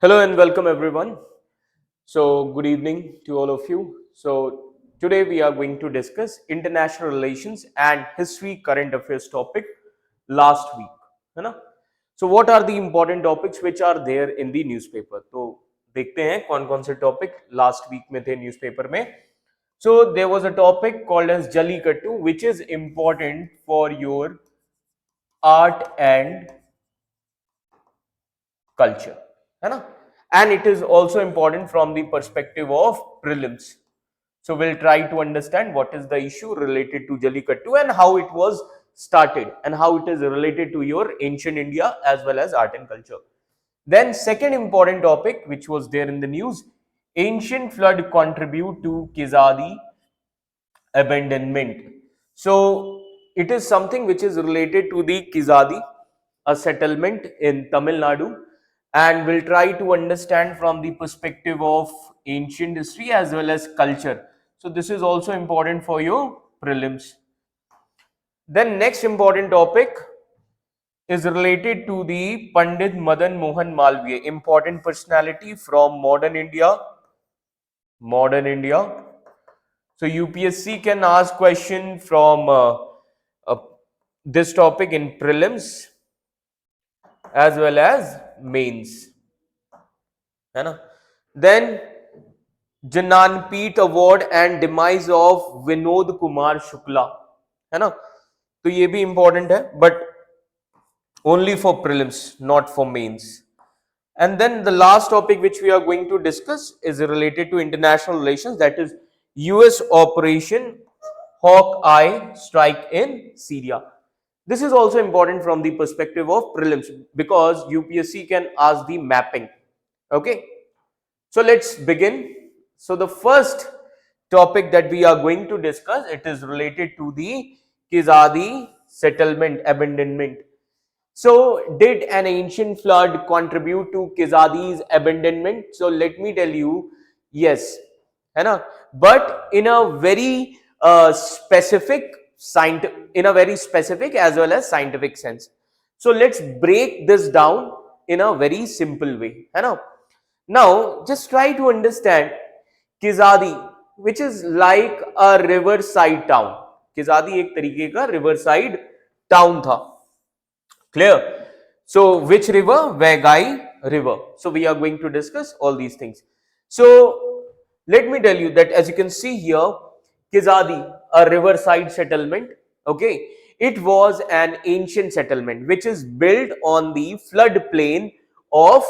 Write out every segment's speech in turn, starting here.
Hello and welcome everyone. So good evening to all of you. So today we are going to discuss international relations and history current affairs topic last week, है ना? So what are the important topics which are there in the newspaper? तो देखते हैं कौन कौन से topic last week में थे newspaper में. So there was a topic called as Jallikattu, which is important for your art and culture, है ना? And it is also important from the perspective of prelims. So we'll try to understand what is the issue related to Jallikattu and how it was started and how it is related to your ancient India as well as art and culture. Then second important topic which was there in the news, ancient flood contribute to Kizadi abandonment. So it is something which is related to the Kizadi, a settlement in Tamil Nadu, and we'll try to understand from the perspective of ancient history as well as culture. So this is also important for your prelims. Then next important topic is related to the Pandit Madan Mohan Malviya, important personality from modern India. So UPSC can ask question from uh, this topic in prelims as well as mains, है ना? Then Jnanpeeth Award and demise of Vinod Kumar Shukla, है ना? तो ये भी important है, but only for prelims, not for mains. And then the last topic which we are going to discuss is related to international relations, that is US Operation Hawkeye strike in Syria. This is also important from the perspective of prelims because UPSC can ask the mapping. Okay, so let's begin. So the first topic that we are going to discuss, it is related to the Kizadi settlement abandonment. So did an ancient flood contribute to Kizadi's abandonment? So let me tell you, yes, है ना? But in a very specific as well as scientific sense. So let's break this down in a very simple way, है ना? Now just try to understand Kizadi, which is like a riverside town. Kizadi एक तरीके का riverside town था. Clear? So which river? Vegai river. So we are going to discuss all these things. So let me tell you that as you can see here, Kizadi, a riverside settlement, okay, it was an ancient settlement which is built on the floodplain of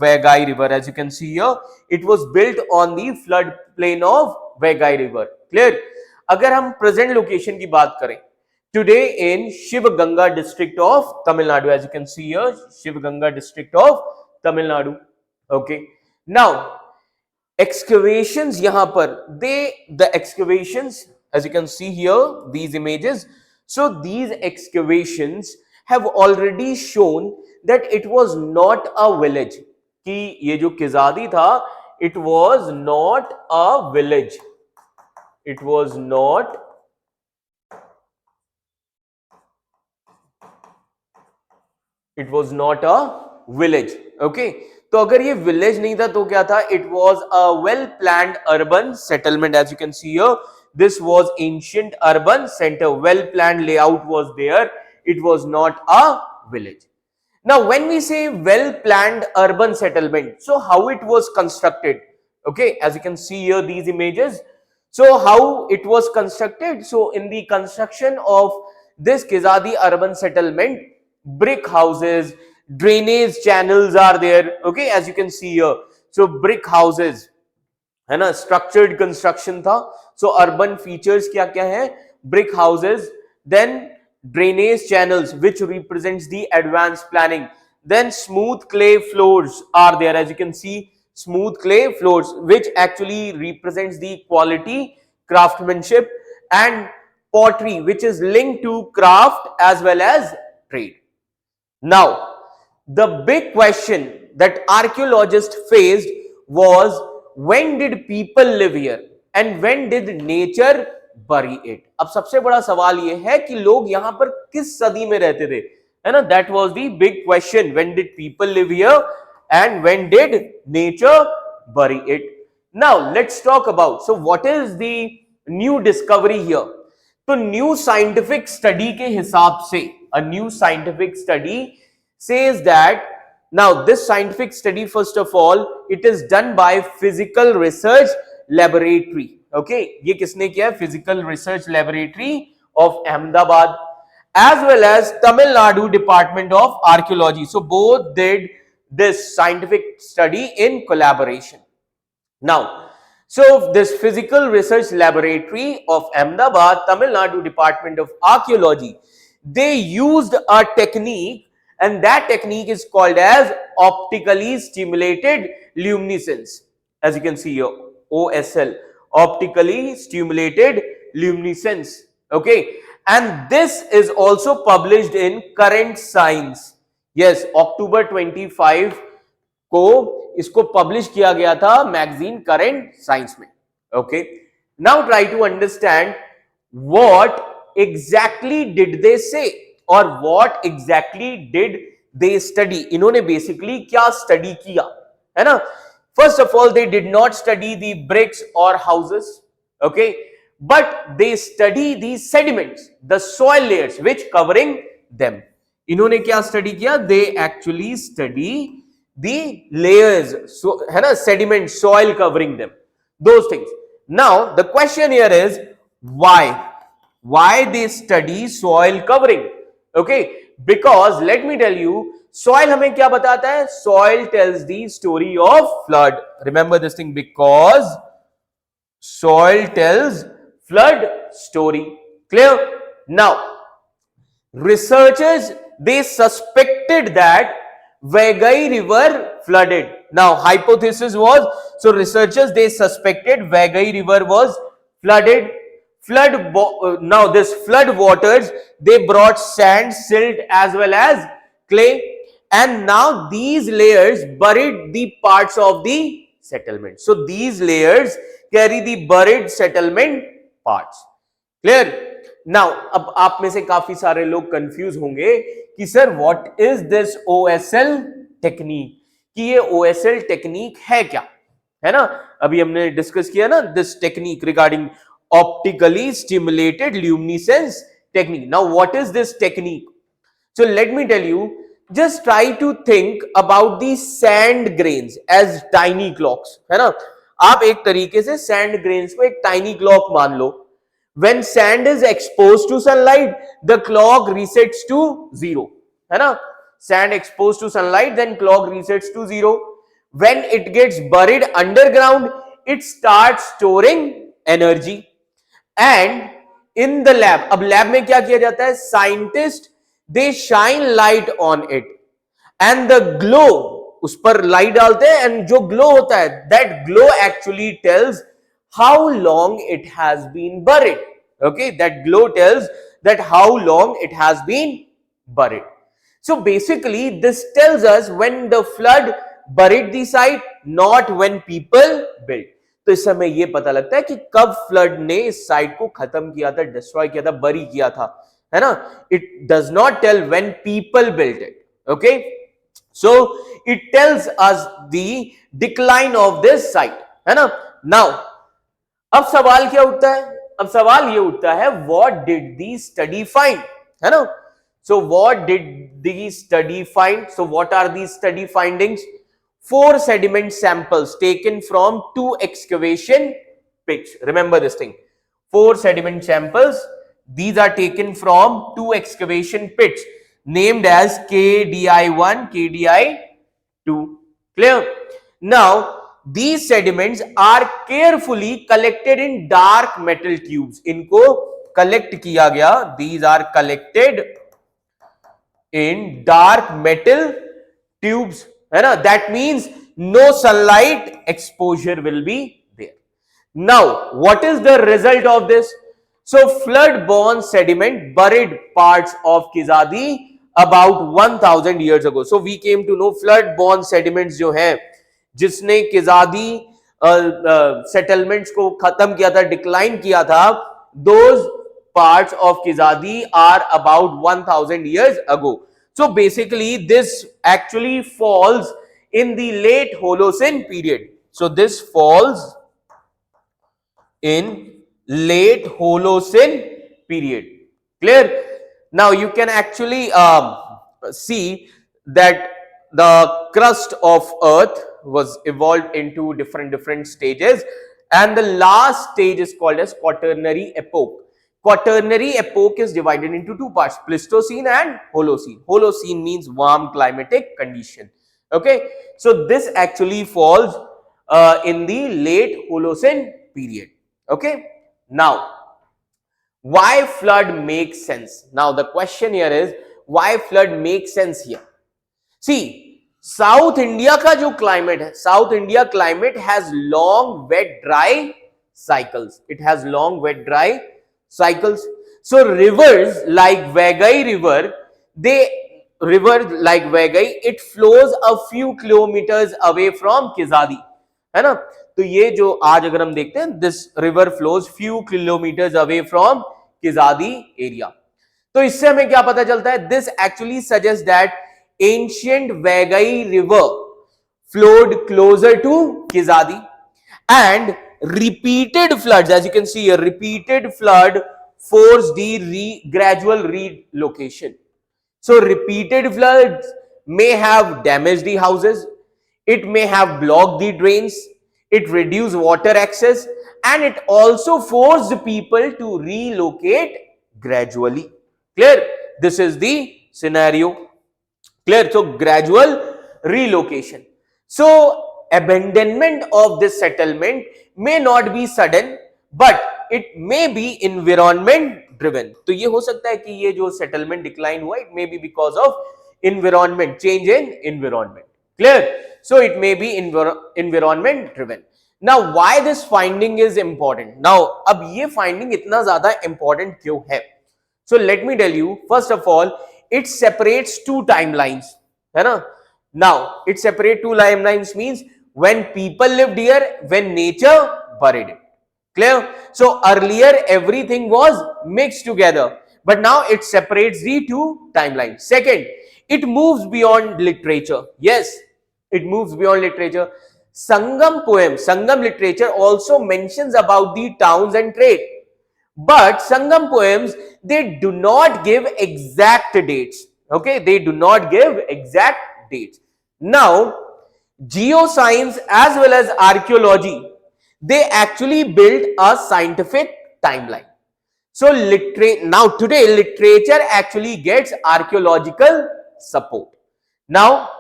Vegai river. As you can see here, it was built on the floodplain of Vegai river. Clear? अगर हम present location की बात करें, today in Shivaganga district of Tamil Nadu, as you can see here, Shivaganga district of Tamil Nadu. Okay, now excavations yahan par, the excavations, as you can see here, these images, so these excavations have already shown that it was not a village, कि ये जो Kizadi था, it was not a village, it was not a village. Okay, तो अगर ये village नहीं था तो क्या था? It was a well planned urban settlement. As you can see here, this was ancient urban center, well planned layout was there, it was not a village. Now when we say well planned urban settlement, so how it was constructed? Okay, as you can see here, these images, so how it was constructed? So in the construction of this Kizadi urban settlement, brick houses, drainage channels are there. Okay, as you can see here, so brick houses, है ना, structured construction था. So urban features क्या क्या है? Brick houses, then drainage channels which represents the advanced planning, then smooth clay floors are there. As you can see, smooth clay floors which actually represents the quality, craftsmanship, and pottery which is linked to craft as well as trade. Now the big question that archaeologists faced was, when did people live here and when did nature bury it? अब सबसे बड़ा सवाल ये है कि लोग यहाँ पर किस सदी में रहते थे, है ना? That was the big question. When did people live here and when did nature bury it? Now let's talk about, so what is the new discovery here? तो न्यू साइंटिफिक स्टडी के हिसाब से, a new scientific study says that now this scientific study, first of all, it is done by physical research laboratory. Okay, ये किसने किया है? Physical Research Laboratory of Ahmedabad as well as Tamil Nadu Department of Archaeology. So both did this scientific study in collaboration. Now, so this Physical Research Laboratory of Ahmedabad, Tamil Nadu Department of Archaeology, they used a technique, and that technique is called as optically stimulated luminescence. As you can see here, OSL, optically stimulated luminescence. Okay, and this is also published in Current Science. Yes, October 25 को इसको publish किया गया था magazine current science में. Okay, now try to understand what exactly did they say और what exactly did they study. इन्होंने basically क्या study किया है ना? First of all, they did not study the bricks और houses, okay, but they study the sediments, the soil layers which covering them. इन्होंने क्या study किया? They actually study the layers, so है ना, sediment, soil covering them, those things. Now the question here is why they study soil covering? Okay, because let me tell you, soil हमें क्या बताता है? Soil tells the story of flood. Remember this thing, because soil tells flood story. Clear? Now researchers, they suspected that Vaigai River flooded. Now hypothesis was, so researchers, they suspected Vaigai River was flooded. Now this flood waters, they brought sand, silt as well as clay, and now these layers buried the parts of the settlement. So these layers carry the buried settlement parts. Clear? Now अब आप में से काफी सारे लोग confuse होंगे कि sir what is this OSL technique, कि ये OSL टेक्निक है क्या, है ना? अभी हमने डिस्कस किया ना this technique regarding optically stimulated luminescence technique. Now what is this technique? So let me tell you, just try to think about the sand grains as tiny clocks, है ना? आप एक तरीके से सैंड ग्रेन्स को एक टाइनी क्लॉक मान लो. When sand is exposed to sunlight, the clock resets to 0, है ना? Sand exposed to sunlight, then clock resets to 0. When it gets buried underground, it starts storing energy. And in the lab, अब lab में क्या किया जाता है? Scientists, they shine light on it, and the glow, उस पर light डालते हैं, and जो glow होता है, that glow actually tells how long it has been buried. Okay, that glow tells that how long it has been buried. So basically this tells us when the flood buried the site, not when people built. तो इस समय ये पता लगता है कि कब flood ने इस साइट को खत्म किया था, डिस्ट्रॉय किया था, बरी किया था, है ना? It does not tell when people built it. Okay, so it tells us the decline of this site, है ना? Now अब सवाल क्या उठता है? अब सवाल ये उठता है, what did the study find, है ना? So what did the study find? So what are the study findings? 4 sediment samples taken from 2 excavation pits. Remember this thing, 4 sediment samples, these are taken from 2 excavation pits named as KDI1, KDI2. Clear? Now these sediments are carefully collected in dark metal tubes. इनको collect किया गया, these are collected in dark metal tubes, है ना? That means no sunlight exposure will be there. Now what is the result of this? So flood borne sediment buried parts of Kizadi about 1000 years ago. So we came to know flood borne sediments जो है, जिसने किजादी settlements को खत्म किया था, decline किया था, those parts of Keezhadi are about 1000 years ago. So basically this actually falls in the late Holocene period. So this falls in late Holocene period. Clear? Now you can actually see that the crust of Earth was evolved into different stages, and the last stage is called as Quaternary epoch. Quaternary epoch is divided into two parts: Pleistocene and Holocene. Holocene means warm climatic condition. Okay, so this actually falls in the late Holocene period. Okay, now why flood makes sense? Now the question here is why flood makes sense here. See, South India का जो climate है, South India climate has long wet dry cycles. It has long wet dry cycles. So rivers like Vaigai river, it flows a few kilometers away from Kizadi, है ना? तो ये जो आज अगर हम देखते हैं, this river flows few kilometers away from Kizadi area. तो इससे हमें क्या पता चलता है? This actually suggests that ancient Vaigai river flowed closer to Kizadi, and repeated floods, as you can see here, repeated flood forced the gradual relocation. So repeated floods may have damaged the houses, it may have blocked the drains, it reduced water access, and it also forced people to relocate gradually. Clear? This is the scenario. Clear? So gradual relocation. So abandonment of this settlement may not be sudden, but it may be environment driven. तो ये हो सकता है कि ये जो settlement decline हुआ, it may be because of environment, change in environment. Clear? So it may be environment driven. Now why this finding is important? Now अब ये finding इतना ज़्यादा important क्यों है? So let me tell you, first of all, it separates two timelines, है ना? Now it separates two timelines means when people lived here, when nature buried it. Clear? So earlier everything was mixed together, but now it separates the two timelines. Second, it moves beyond literature. Yes, it moves beyond literature. Sangam poem, Sangam literature also mentions about the towns and trade. But Sangam poems, they do not give exact dates. Okay, they do not give exact dates. Now, geoscience as well as archaeology, they actually build a scientific timeline. So now today literature actually gets archaeological support. Now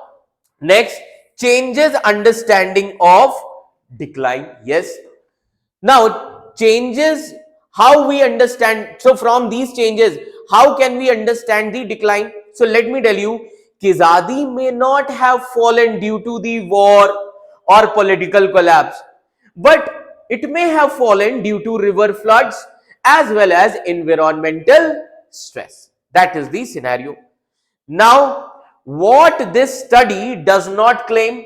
next, changes understanding of decline. Yes, now changes how we understand. So from these changes, how can we understand the decline? So let me tell you, Kizadi may not have fallen due to the war or political collapse, but it may have fallen due to river floods as well as environmental stress. That is the scenario. Now, what this study does not claim,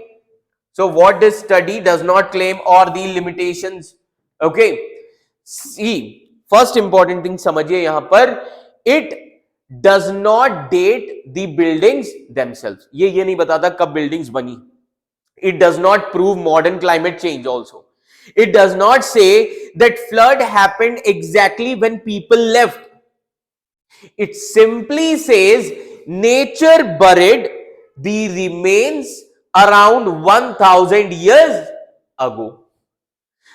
so what this study does not claim or the limitations. Okay, see, first important thing समझिए यहाँ पर, it does not date the buildings themselves. ये नहीं बताता कब buildings बनी. It does not prove modern climate change also. It does not say that flood happened exactly when people left. It simply says nature buried the remains around 1000 years ago.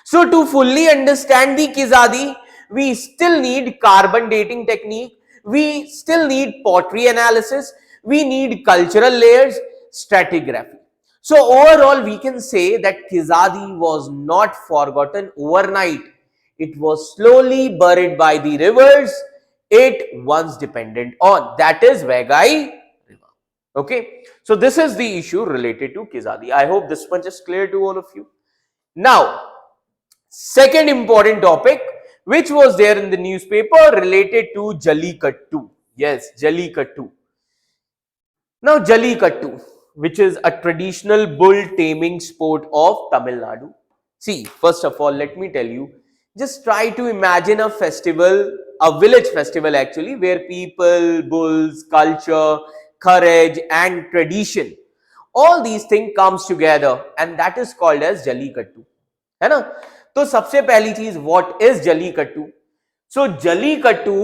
So to fully understand the Kizadi, we still need carbon dating technique, we still need pottery analysis, we need cultural layers, stratigraphy. So overall, we can say that Kizadi was not forgotten overnight. It was slowly buried by the rivers it once depended on. That is Vaigai river. Okay. So this is the issue related to Kizadi. I hope this much is clear to all of you. Now, second important topic which was there in the newspaper related to Jallikattu. Yes, Jallikattu. Now Jallikattu, which is a traditional bull taming sport of Tamil Nadu. See, first of all, let me tell you, just try to imagine a festival, a village festival actually, where people, bulls, culture, courage and tradition all these thing comes together and that is called as Jallikattu, है ना। तो सबसे पहली चीज, what is Jallikattu? So Jallikattu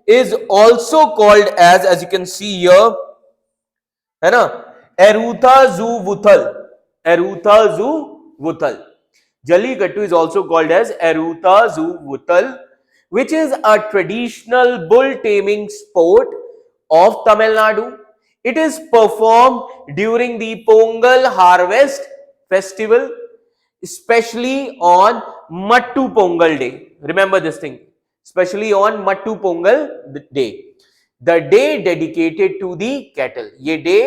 is also called as you can see here, है ना, Eruthazhuvuthal, Eruthazhuvuthal. Jallikattu is also called as Eruthazuvuthal, which is a traditional bull taming sport of Tamil Nadu. It is performed during the Pongal harvest festival, especially on Mattu Pongal day. Remember this thing, especially on Mattu Pongal day, the day dedicated to the cattle. ये day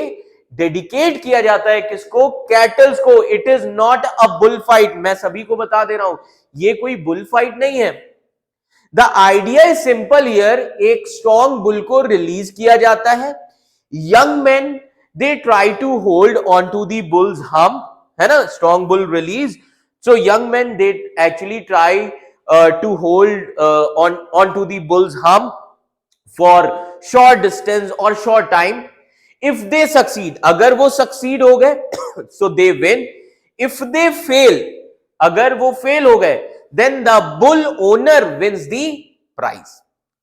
dedicate किया जाता है किसको? Kettles को. It is not a bull fight. मैं सभी को बता दे रहा हूं, ये कोई बुल फाइट नहीं है. The idea is simple here. एक स्ट्रॉन्ग बुल को रिलीज किया जाता है. Young man they try to hold on to the bull's hump, है ना. Strong bull release, so young man they actually try to hold on to the bull's hump for short distance और short time. If they succeed, अगर वो succeed हो गए so they win. If they fail, अगर वो fail हो गए, then the bull owner wins the prize.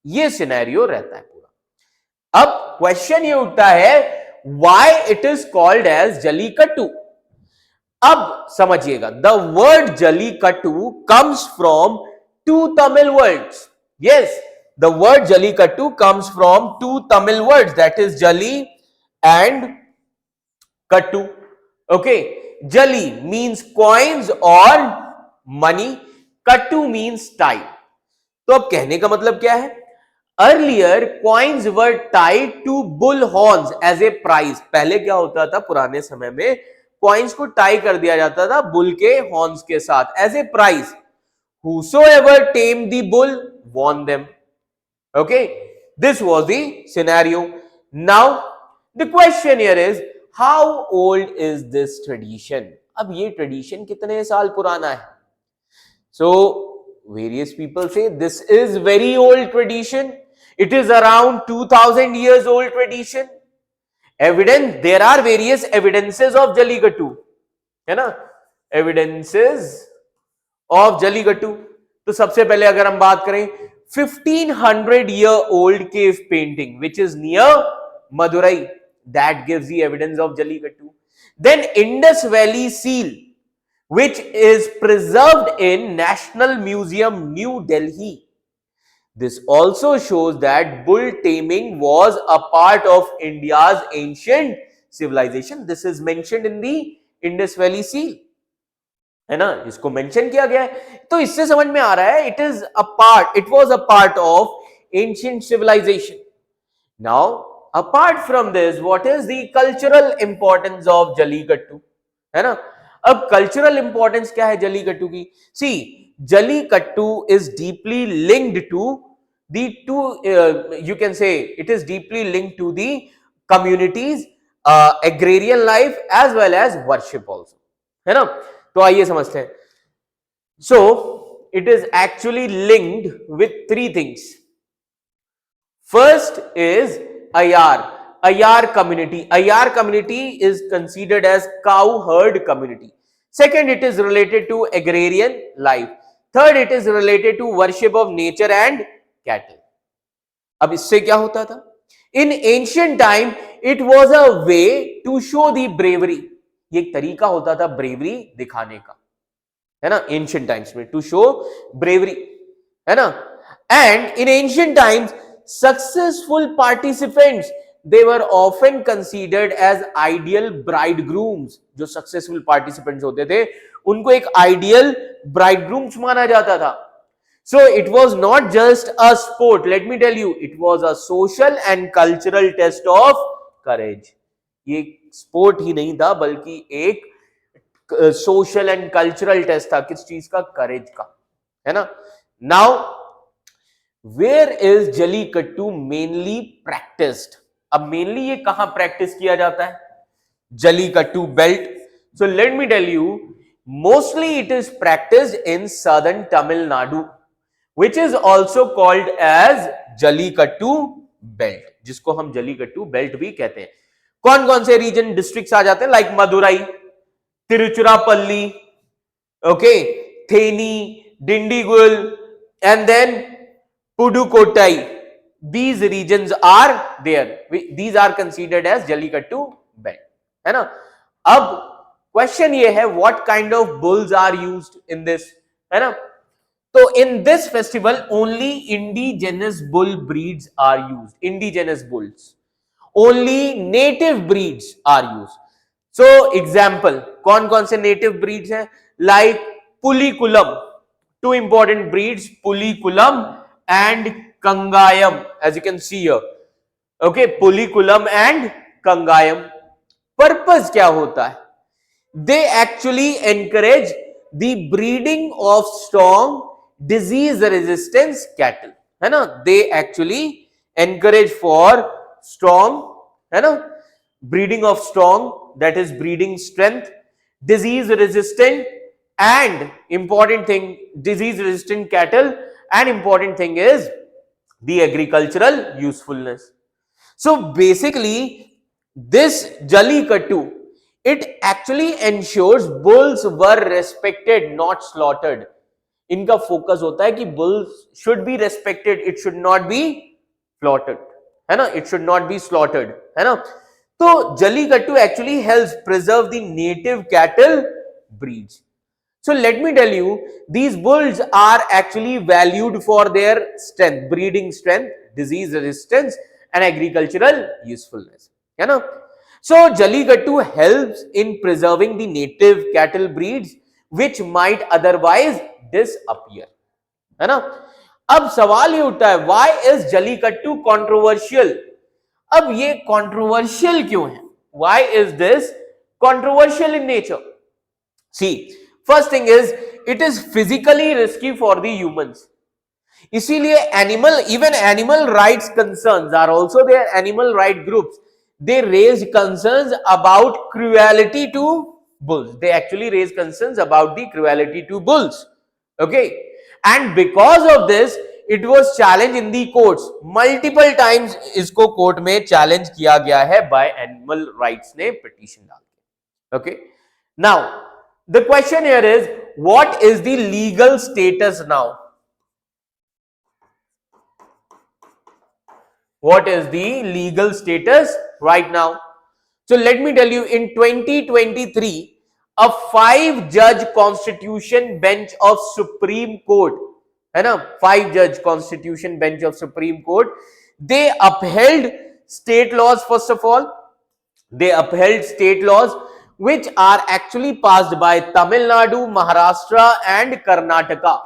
ये सिनेरियो रहता है पूरा. अब क्वेश्चन ये उठता है, why it is called as Jallikattu? अब समझिएगा, the word Jallikattu comes from two Tamil words. Yes, the word Jallikattu comes from two Tamil words, that is jali and kattu. Okay, jali means coins or money, kattu means time. तो अब कहने का मतलब क्या है? Earlier coins were tied to bull horns as a prize. पहले क्या होता था पुराने समय में, coins को टाई कर दिया जाता था बुल के हॉर्न्स के साथ as a prize. Whosoever tamed the bull won them. Okay, this was the scenario. Now the question here is, how old is this tradition? अब ये tradition कितने साल पुराना है? So various people say this is very old tradition. It is around 2000 years old tradition. Evidence, there are various evidences of Jallikattu, है ना, evidences of Jallikattu. तो सबसे पहले अगर हम बात करें 1500 year old cave painting which is near Madurai, that gives the evidence of Jallikattu. Then Indus Valley seal which is preserved in National Museum, New Delhi. This also shows that bull taming was a part of India's ancient civilization. This is mentioned in the Indus Valley seal, है ना, इसको mention किया गया है. तो इससे समझ में आ रहा है it is a part, it was a part of ancient civilization. Now apart from this, what is the cultural importance of Jallikattu, है ना. अब cultural importance क्या है Jallikattu की? See, Jallikattu is deeply linked to the you can say it is deeply linked to the communities, agrarian life as well as worship also, है ना. तो आइए समझते हैं. So it is actually linked with three things. First is Ayar community. Ayar community is considered as cow herd community. Second, it is related to agrarian life. Third, it is related to worship of nature and cattle. अब इससे क्या होता था? In ancient time, it was a way to show the bravery. ये एक तरीका होता था bravery दिखाने का, है ना, ancient times में, to show bravery, है ना. And in ancient times, successful participants, they were often considered as ideal bridegrooms. जो successful participants होते थे उनको एक ideal bridegrooms माना जाता था. So it was not just a sport, let me tell you, it was a social and cultural test of courage. ये sport ही नहीं था बल्कि एक social and cultural test था. किस चीज का? courage का, है ना. Now where is Jallikattu mainly practiced? अब mainly ये कहां practice किया जाता है? Jallikattu belt. So let me tell you, mostly it is practiced in southern Tamil Nadu, which is also called as Jallikattu belt, जिसको हम Jallikattu belt भी कहते हैं. कौन कौन से रीजन डिस्ट्रिक्ट्स आ जाते हैं, like Madurai, Tiruchirappalli, okay, Theni, Dindigul, and then Pudukkottai. These regions are there. These are considered as Jallikattu belt, है ना. अब क्वेश्चन ये है, what kind of bulls are used in this, है ना. तो in this festival only indigenous bull breeds are used. Indigenous bulls, only native breeds are used. So example, कौन कौन से native breeds हैं, like पुलिकुलम, two important breeds, पुलिकुलम and Kangayam, as you can see here. Okay, पुलिकुलम and Kangayam. Purpose क्या होता है, they actually encourage the breeding of strong disease resistance cattle, है ना. they actually encourage for strong, है ना, breeding of strong, that is breeding strength, disease resistant, and important thing, disease resistant cattle, and important thing is the agricultural usefulness. So basically this Jallikattu, it actually ensures bulls were respected, not slaughtered. इनका focus होता है कि bulls should be respected, it should not be slaughtered, है ना, it should not be slaughtered, है ना. तो Jallikattu actually helps preserve the native cattle breeds. So let me tell you, these bulls are actually valued for their strength, breeding strength, disease resistance, and agricultural usefulness, है ना. So Jallikattu helps in preserving the native cattle breeds which might otherwise disappear, है ना. अब सवाल ये उठता है, why is Jallikattu controversial? अब ये controversial क्यों है? Why is this controversial in nature? See, first thing is, it is physically risky for the humans. इसीलिए even animal rights concerns are also there. Animal right groups, they raised concerns about cruelty to bulls. They actually raised concerns about the cruelty to bulls. Okay, and because of this, it was challenged in the courts multiple times. इसको court में challenge किया गया है by animal rights ने petition डाल के. Okay, now the question here is, what is the legal status now? What is the legal status right now? So let me tell you, in 2023, a 5-judge constitution bench of Supreme Court, है ना, 5-judge constitution bench of Supreme Court, they upheld state laws. First of all, they upheld state laws which are actually passed by Tamil Nadu, Maharashtra and Karnataka,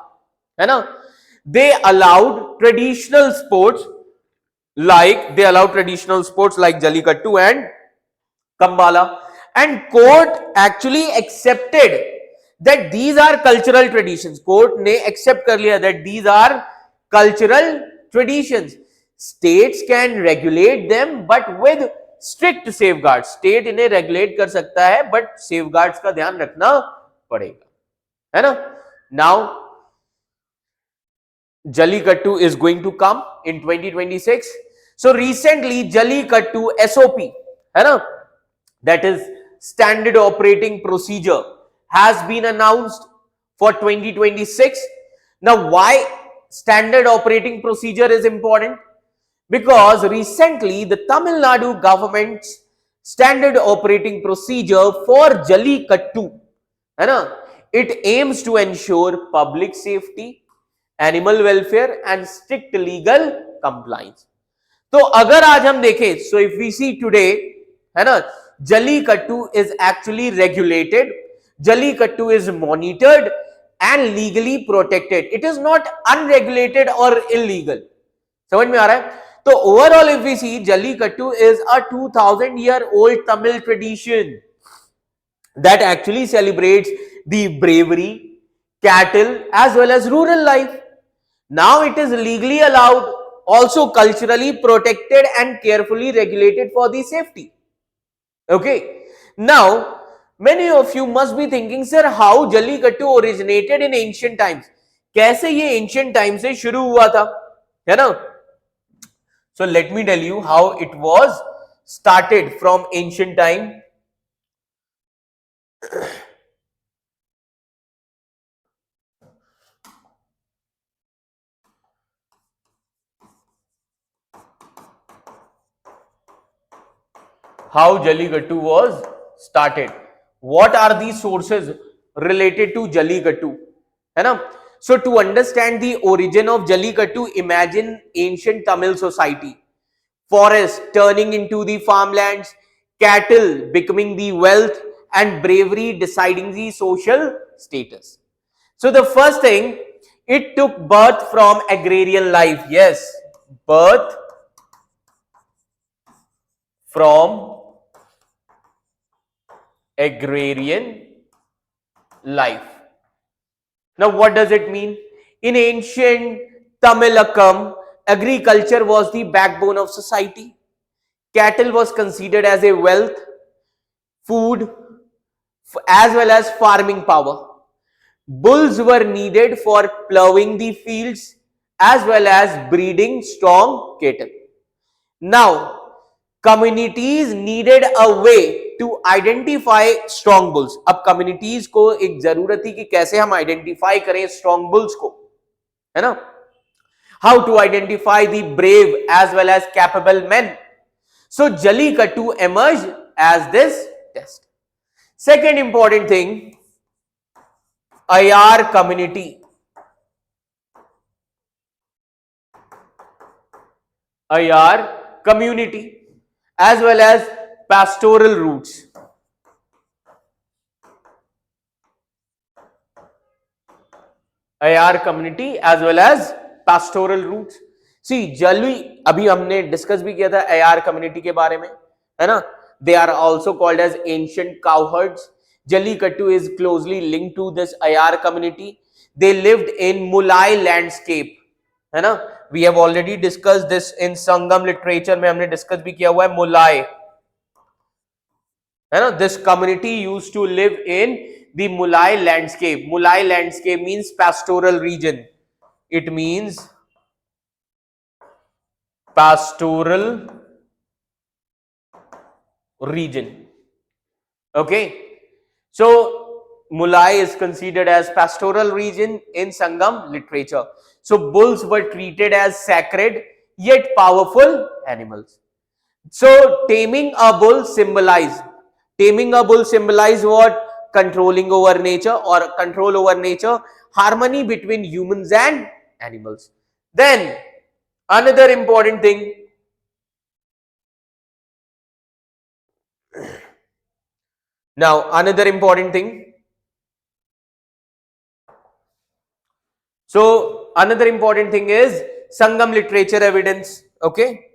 है ना. They allowed traditional sports like Jallikattu and Kambala, and court actually accepted that these are cultural traditions. Court ने accept कर लिया that these are cultural traditions. States can regulate them but with strict safeguards. State इन्हें regulate कर सकता है but safeguards का ध्यान रखना पड़ेगा, है ना. Now Jallikattu is going to come in 2026. So recently Jallikattu SOP, है ना, that is standard operating procedure, has been announced for 2026. Now why standard operating procedure is important? Because recently the Tamil Nadu government's standard operating procedure for Jallikattu, है ना, it aims to ensure public safety, animal welfare and strict legal compliance. तो अगर आज हम देखें, so if we see today, है ना, Jallikattu is actually regulated, Jallikattu is monitored and legally protected. It is not unregulated or illegal. समझ में आ रहा है? तो overall if we see, Jallikattu is a 2000-year-old Tamil tradition that actually celebrates the bravery, cattle as well as rural life. Now it is legally allowed, also culturally protected and carefully regulated for the safety. Okay. Now many of you must be thinking, sir, how Jallikattu originated in ancient times? कैसे ये ancient times से शुरू हुआ था, है ना? So let me tell you how it was started from ancient time? How Jallikattu was started? What are the sources related to Jallikattu? है ना? So to understand the origin of Jallikattu, imagine ancient Tamil society. Forest turning into the farmlands, cattle becoming the wealth, and bravery deciding the social status. So the first thing, it took birth from agrarian life. Yes, birth from agrarian life. Now, what does it mean? In ancient Tamilakam, agriculture was the backbone of society. Cattle was considered as a wealth, food, as well as farming power. Bulls were needed for plowing the fields as well as breeding strong cattle. Now, communities needed a way to identify strong bulls. अब communities को एक जरूरत थी कि कैसे हम identify करें strong bulls को, है ना? How to identify the brave as well as capable men. So Jallikattu emerged as this test. Second important thing, IR community. IR community as well as pastoral roots. IR community as well as pastoral roots. See, Jalli अभी हमने discuss भी किया था IR community के बारे में, है ना? They are also called as ancient cowherds. Jallikattu is closely linked to this IR community. They lived in Mulai landscape, है ना? We have already discussed this in Sangam literature में हमने डिस्कस भी किया हुआ है Mulai, है ना? This community used to live in the Mulai landscape. Mulai landscape means pastoral region. It means pastoral region. Okay, so Mulai is considered as pastoral region in Sangam literature. So bulls were treated as sacred yet powerful animals. So taming a bull symbolized what? Controlling over nature or control over nature, harmony between humans and animals. Then another important thing, so another important thing is Sangam literature evidence. Okay,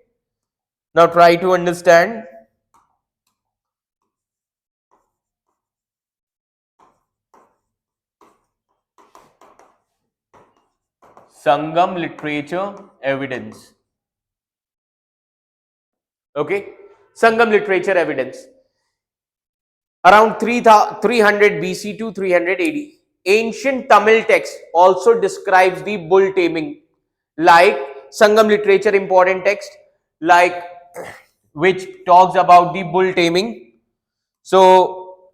now try to understand. Sangam literature evidence. Okay, Sangam literature evidence. Around 300 BC to 300 AD, ancient Tamil text also describes the bull taming, like Sangam literature important text, like which talks about the bull taming. So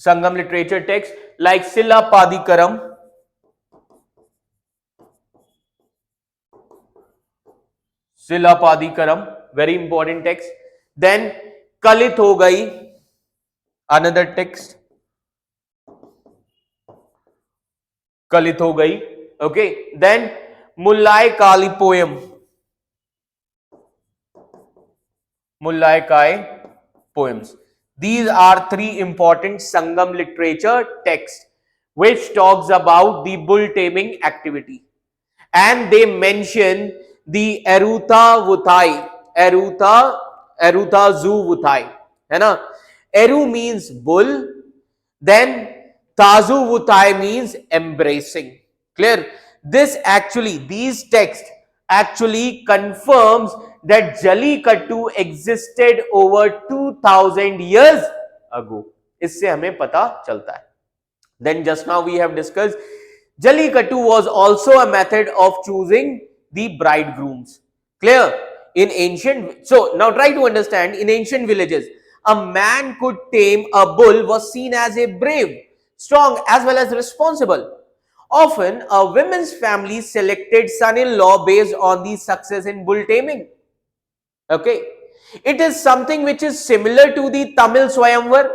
Sangam literature text like Silapadikaram, very important text. Then Kalit ho gayi, another text. Kalit ho gayi. Okay. Then Mullai Kali poem. Mullai Kai poems. These are three important Sangam literature texts which talks about the bull taming activity. And they mention the Eruta Vuthai. Eruta Zu Vuthai. है ना? Eru means bull. Then Tazu Vuthai means embracing. Clear? These texts actually confirms that Jallikattu existed over 2000 years ago. इससे हमें पता चलता है. Then just now we have discussed Jallikattu was also a method of choosing the bridegrooms. Clear? in ancient, so now try to understand, in ancient villages, a man could tame a bull was seen as a brave, strong, as well as responsible. Often, a women's family selected son-in-law based on the success in bull taming. Okay, it is something which is similar to the Tamil Swayamvar.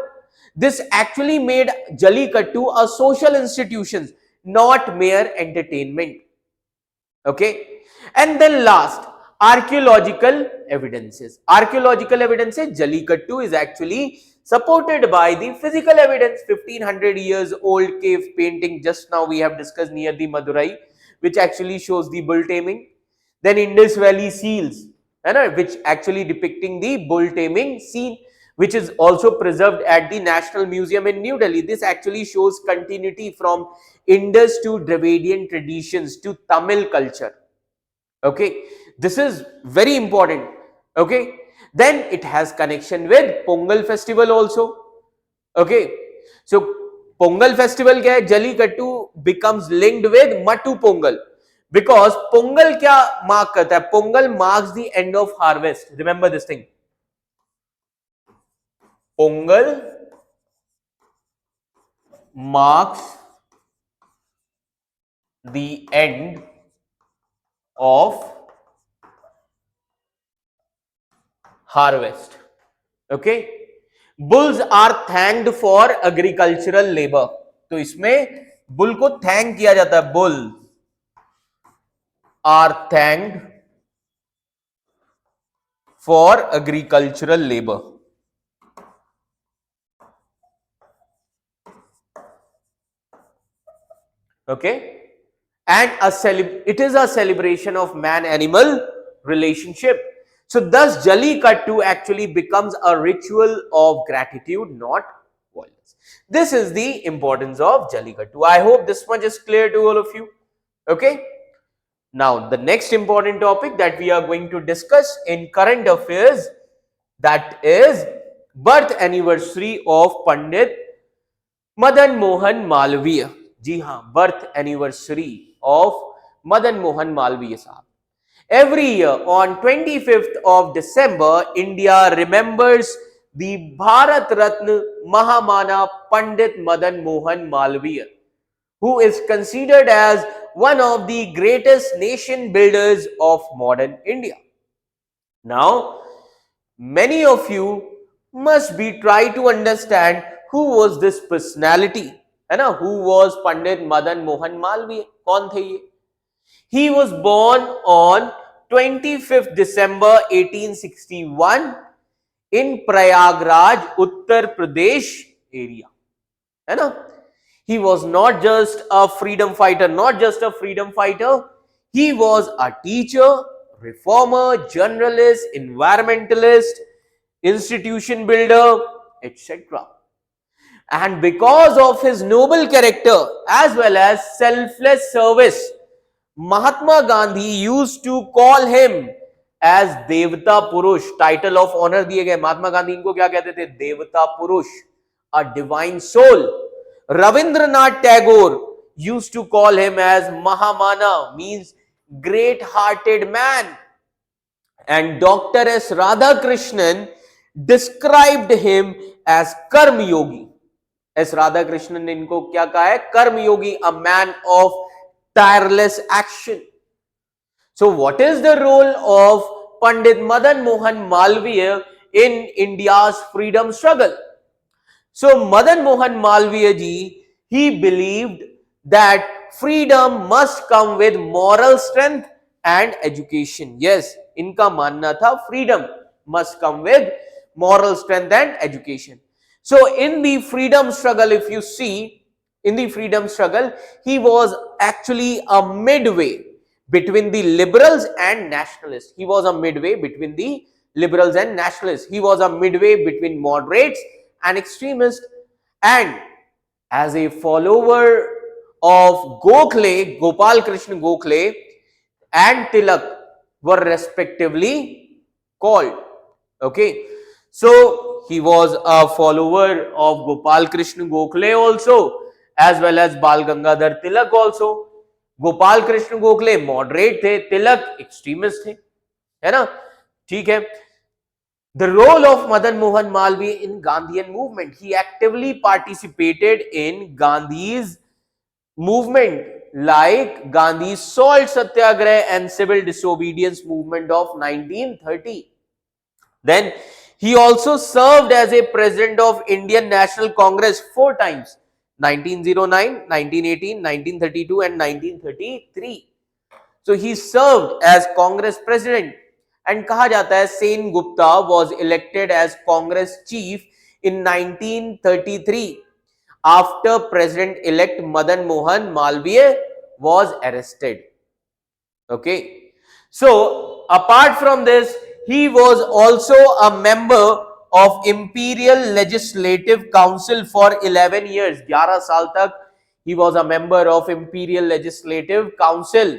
This actually made Jallikattu a social institution, not mere entertainment. Okay, and then last, archaeological evidences. Archaeological evidences, Jallikattu is actually supported by the physical evidence. 1500 years old cave painting just now we have discussed near the Madurai, which actually shows the bull taming. Then Indus Valley seals, which actually depicting the bull taming scene, which is also preserved at the National Museum in New Delhi. This actually shows continuity from Indus to Dravidian traditions to Tamil culture. Okay, this is very important. Okay, then it has connection with Pongal festival also. Okay, so Pongal festival kya hai? Jallikattu becomes linked with Mattu Pongal, because Pongal kya mark karta hai? Pongal marks the end of harvest. Remember this thing. Pongal marks the end of harvest. Okay, bulls are thanked for agricultural labor. तो इसमें bull को thank किया जाता है. Bull are thanked for agricultural labour. Okay, and it is a celebration of man-animal relationship. So thus Jallikattu actually becomes a ritual of gratitude, not violence. This is the importance of Jallikattu. I hope this much is clear to all of you. Okay. Now the next important topic that we are going to discuss in current affairs, that is birth anniversary of Pandit Madan Mohan Malviya. जी हाँ, birth anniversary of Madan Mohan Malviya साहब. Every year on 25th of December, India remembers the Bharat Ratna Mahamana Pandit Madan Mohan Malviya, who is considered as one of the greatest nation builders of modern India. Now, many of you must be trying to understand who was this personality, है ना? Who was Pandit Madan Mohan Malviya? कौन थे ये? He was born on 25th December 1861 in Prayagraj, Uttar Pradesh area. है ना? He was not just a freedom fighter, he was a teacher, reformer, journalist, environmentalist, institution builder, etc. And because of his noble character as well as selfless service, Mahatma Gandhi used to call him as Devta Purush. Title of honor दिए गए. महात्मा गांधी इनको क्या कहते थे? देवता पुरुष, a divine soul. Rabindranath Tagore used to call him as Mahamana, means great-hearted man. And Dr. S. Radhakrishnan described him as Karma Yogi. S. Radhakrishnan ने इनको क्या कहा है? कर्म योगी, a man of tireless action. So what is the role of Pandit Madan Mohan Malviya in India's freedom struggle? So Madan Mohan Malviya ji, he believed that freedom must come with moral strength and education. Yes, इनका मानना था freedom must come with moral strength and education. So in the freedom struggle, if you see, in the freedom struggle, he was actually a midway between the liberals and nationalists. He was a midway between the liberals and nationalists. He was a midway between moderates and extremists. And as a follower of Gokhale, Gopal Krishna Gokhale and Tilak were respectively called. Okay. So he was a follower of Gopal Krishna Gokhale also, as well as Bal Gangadhar Tilak also. Gopal Krishna Gokhale moderate थे, Tilak extremist थे, है ना? ठीक है. The role of Madan Mohan Malviya in Gandhian movement. He actively participated in Gandhi's movement like Gandhi's salt satyagraha and civil disobedience movement of 1930. Then he also served as a president of Indian National Congress 4 times: 1909, 1918, 1932 and 1933. So he served as Congress president, and कहा जाता है Sen Gupta was elected as Congress chief in 1933 after President-elect Madan Mohan Malviya was arrested. Okay. So apart from this, he was also a member of Imperial Legislative Council for 11 years. 11 साल तक he was a member of Imperial Legislative Council.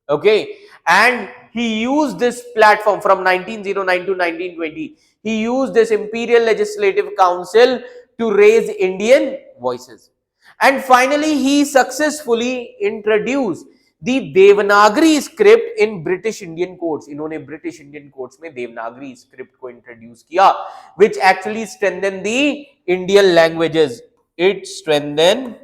Okay. And he used this platform from 1909 to 1920. He used this Imperial Legislative Council to raise Indian voices. And finally, he successfully introduced the Devanagari script in British Indian courts. इन्होंने British Indian courts में Devanagari script को introduce किया, which actually strengthened the Indian languages. It strengthened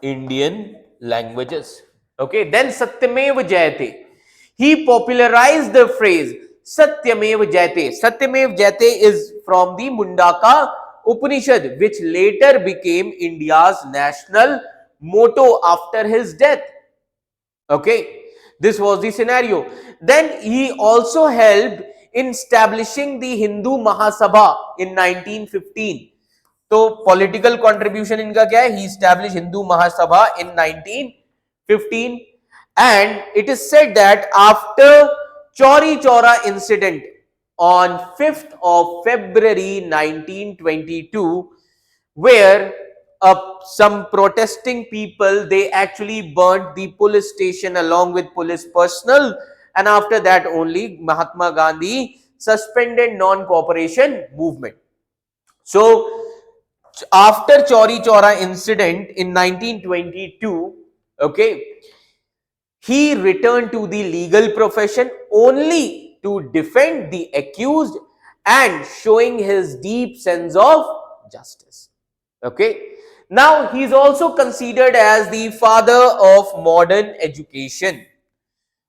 Indian languages. Okay, then Satyamev Jayate. He popularized the phrase Satyamev Jayate. Satyamev Jayate is from the Mundaka Upanishad, which later became India's national motto after his death. Okay, this was the scenario. Then he also helped in establishing the Hindu Mahasabha in 1915. तो political contribution इनका क्या है? He establish Hindu Mahasabha in 1915 and it is said that after Chauri Chaura incident on 5th of February 1922 where some protesting people, they actually burnt the police station along with police personnel, and after that only Mahatma Gandhi suspended non-cooperation movement. So after Chauri Chaura incident in 1922, okay, he returned to the legal profession only to defend the accused and showing his deep sense of justice. Okay, now he is also considered as the father of modern education.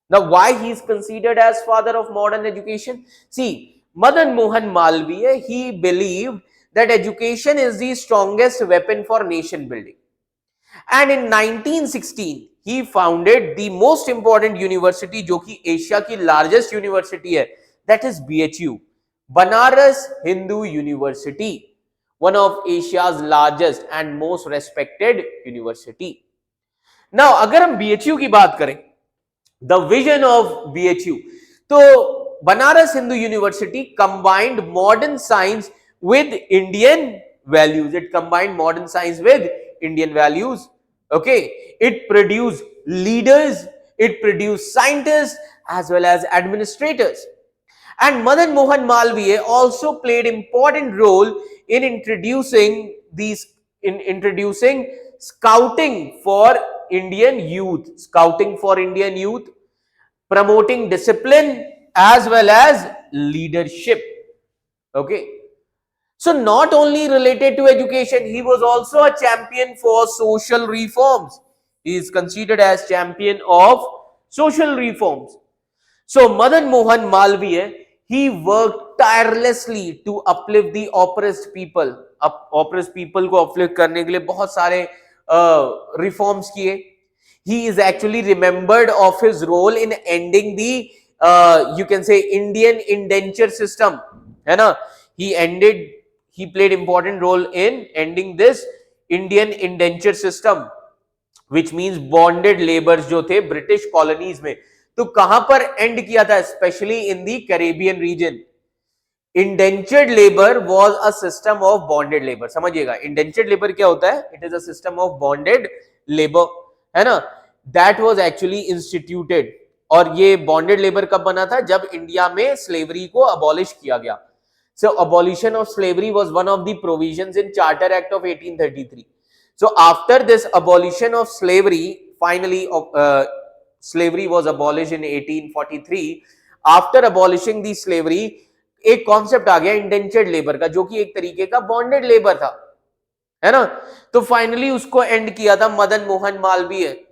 Now why he is considered as father of modern education? See, Madan Mohan Malviya, he believed that education is the strongest weapon for nation building, and in 1916 he founded the most important university जो कि Asia की largest university है, that is BHU, Banaras Hindu University, one of Asia's largest and most respected university. Now अगर हम BHU की बात करें, the vision of BHU, तो Banaras Hindu University combined modern science with Indian values. It combined modern science with Indian values. Okay, it produced leaders, it produced scientists as well as administrators. And Madan Mohan Malviya also played important role in introducing scouting for Indian youth, promoting discipline as well as leadership. Okay, so not only related to education, he was also a champion for social reforms. He is considered as champion of social reforms. So Madan Mohan Malviya, he worked tirelessly to uplift the oppressed people. Oppressed people को uplift करने के लिए बहुत सारे reforms किए. He is actually remembered of his role in ending the you can say Indian indenture system, है ना? He played important role in ending this Indian indenture system, which means bonded laborers जो थे British colonies में. तो कहां पर end किया था? Especially in the Caribbean region. Indentured labor was a system of bonded labor. समझिएगा, indentured labor क्या होता है? It is a system of bonded labor, है ना? That was actually instituted. और ये bonded labor कब बना था? जब इंडिया में slavery को abolish किया गया. So abolition of slavery was one of the provisions in Charter Act of 1833. So after this abolition of slavery, finally slavery was abolished in 1843. After abolishing the slavery, एक concept आ गया indentured labour का, जो कि एक तरीके का bonded labour था, है ना। तो फाइनली उसको एंड किया था मदन मोहन मालवीय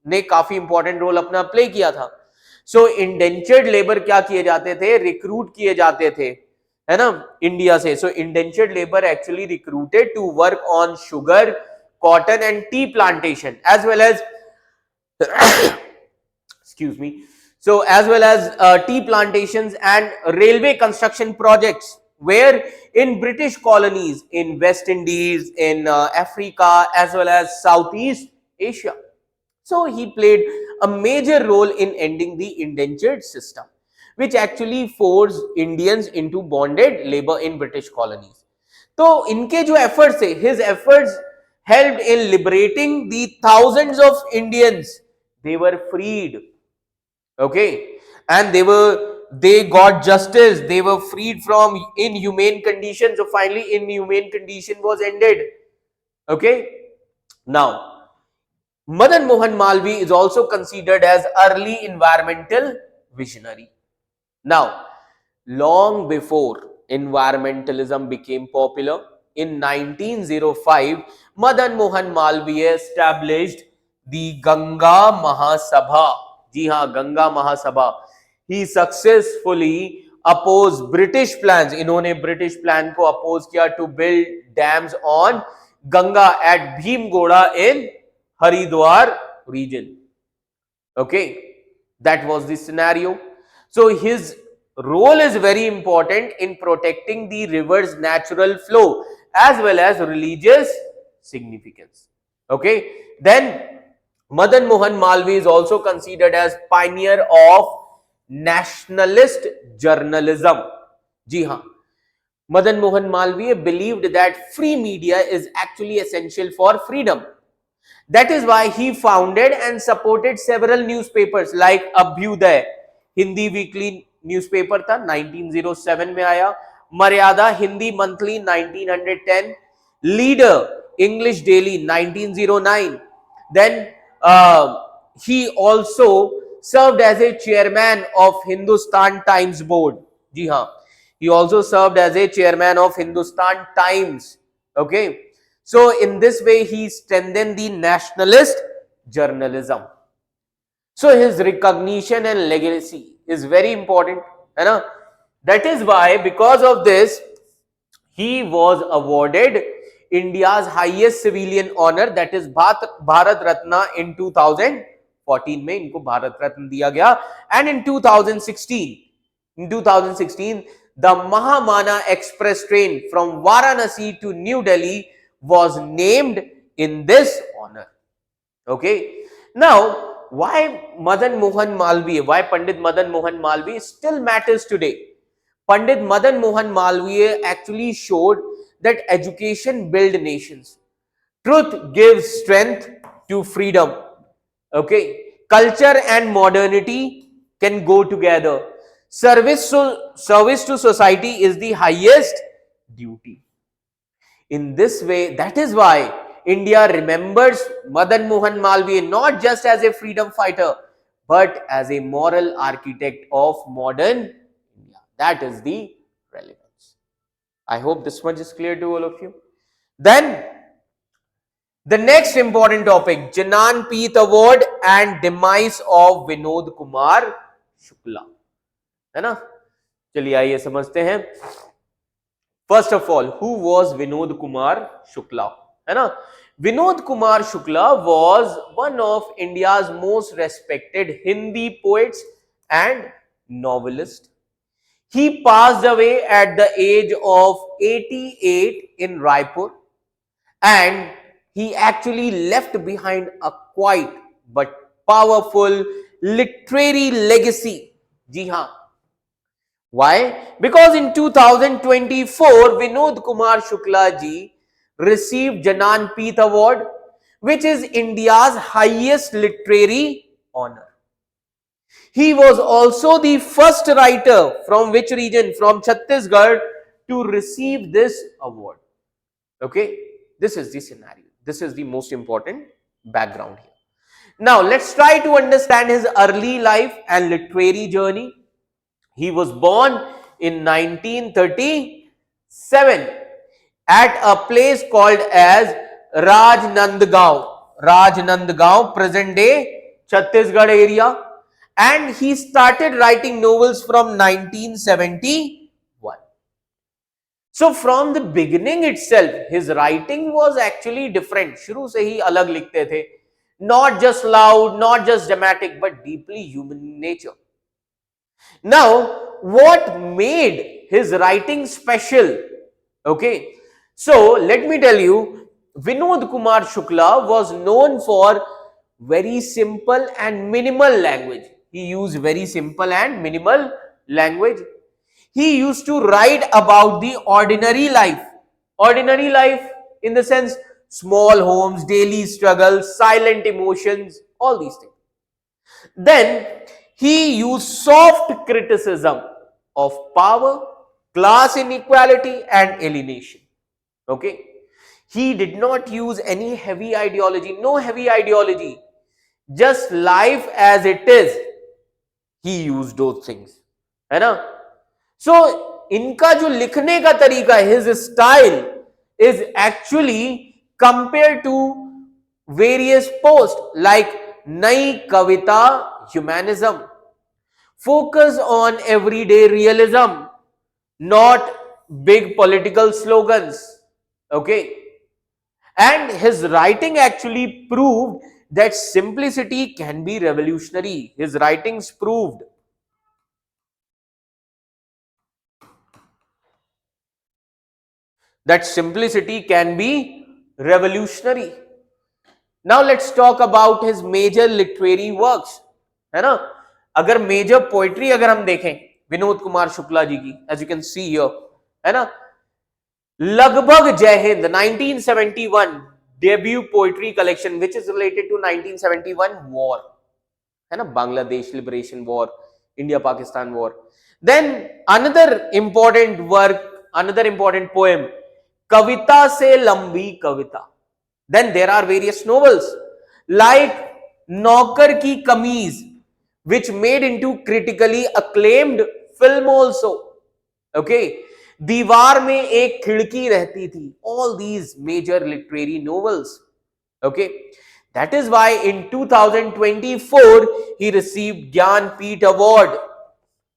ने, काफी इंपॉर्टेंट रोल अपना प्ले किया था। सो इंडेंचर्ड लेबर क्या किए जाते थे, रिक्रूट किए जाते थे, है ना, इंडिया से। So indentured labour actually recruited to work on sugar, cotton and tea plantation, as well as excuse me, so as well as tea plantations and railway construction projects, where in British colonies in West Indies, in Africa, as well as Southeast Asia. So he played a major role in ending the indentured system, which actually forced Indians into bonded labor in British colonies. तो इनके जो efforts थे, his efforts helped in liberating the thousands of Indians. They were freed, okay, and they got justice. They were freed from inhumane conditions. So finally inhumane condition was ended, okay. Now Madan Mohan Malvi is also considered as early environmental visionary. Now, long before environmentalism became popular, in 1905, Madan Mohan Malviya established the Ganga Mahasabha. जी हाँ, गंगा महासभा. He successfully opposed British plans. इन्होंने British plan को oppose किया to build dams on Ganga at Bhimgoda in Haridwar region. Okay, that was the scenario. So his role is very important in protecting the river's natural flow as well as religious significance. Okay, then Madan Mohan Malvi is also considered as pioneer of nationalist journalism. जी हाँ, Madan Mohan Malviya believed that free media is actually essential for freedom. That is why he founded and supported several newspapers like Abhyuday, Hindi weekly newspaper था, 1907 में आया, मर्यादा Hindi monthly 1910, Leader English daily 1909. Then he also served as a chairman of Hindustan Times board. जी हाँ, he also served as a chairman of Hindustan Times. Okay, so in this way he strengthened the nationalist journalism. So his recognition and legacy is very important, है ना. That is why because of this he was awarded India's highest civilian honor, that is Bharat Ratna in 2014 में इनको भारत रत्न दिया गया. And in 2016 the Mahamana Express train from Varanasi to New Delhi was named in this honor. Okay, now why Madan Mohan Malviya, why Pandit Madan Mohan Malviya still matters today? Pandit Madan Mohan Malviya actually showed that education builds nations. Truth gives strength to freedom. Okay, culture and modernity can go together. Service to society is the highest duty. In this way, that is why India remembers Madan Mohan Malviya not just as a freedom fighter, but as a moral architect of modern India. That is the relevance. I hope this much is clear to all of you. Then, the next important topic, Jnanpith Award and demise of Vinod Kumar Shukla. है ना, चलिए आइए समझते हैं. First of all, who was Vinod Kumar Shukla? है ना, Vinod Kumar Shukla was one of India's most respected Hindi poets and novelists. He passed away at the age of 88 in Raipur, and he actually left behind a quiet but powerful literary legacy. जी हाँ. Why? Because in 2024, Vinod Kumar Shukla ji received Jnanpith Award, which is India's highest literary honor. He was also the first writer from which region? From Chhattisgarh to receive this award. Okay, this is the scenario. This is the most important background here. Now, let's try to understand his early life and literary journey. He was born in 1937 at a place called as Rajnandgaon, present day Chhattisgarh area, and he started writing novels from 1971. So from the beginning itself, his writing was actually different. शुरू से ही अलग लिखते थे. Not just loud, not just dramatic, but deeply human in nature. Now, what made his writing special? Okay, so let me tell you, Vinod Kumar Shukla was known for very simple and minimal language. He used very simple and minimal language. He used to write about the ordinary life. Ordinary life in the sense small homes, daily struggles, silent emotions, all these things. Then he used soft criticism of power, class inequality, and alienation. Okay. He did not use any heavy ideology, no heavy ideology, just life as it is. He used those things. है ना? So, इनका जो लिखने का तरीका, his style is actually compared to various posts like नई कविता humanism, focus on everyday realism, not big political slogans. Okay, and his writing actually proved that simplicity can be revolutionary. His writings proved that simplicity can be revolutionary. Now let's talk about his major literary works. है ना? अगर major poetry अगर हम देखें विनोद कुमार शुक्ला जी की, as you can see here, है ना, लगभग Jai Hind 1971 debut poetry collection which is related to 1971 war, है ना, Bangladesh liberation war, India Pakistan war. Then another important work, another important poem, कविता से लंबी कविता. Then there are various novels like नौकर की कमीज, which made into critically acclaimed film also. Okay, दीवार में एक खिड़की रहती थी. All these major literary novels. Okay, that is why in 2024 he received Jnanpith Award.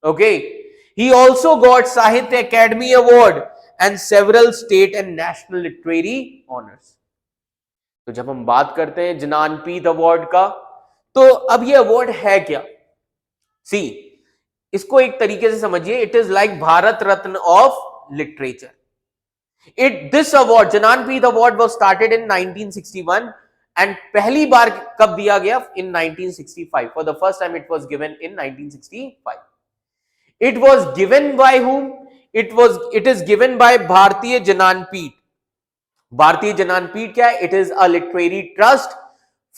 Okay, he also got Sahitya Academy Award and several state and national literary honors. तो जब हम बात करते हैं ज्ञानपीठ अवार्ड का, तो अब ये अवार्ड है क्या? सी, इसको एक तरीके से समझिए, it is like Bharat Ratna of literature. This award, Jnanpith award was started in 1961 and पहली बार कब दिया गया? In 1965. For the first time it was given in 1965. It was given by whom? It is given by Bharatiya Jnanpith. Bharatiya Jnanpith क्या है? It is a literary trust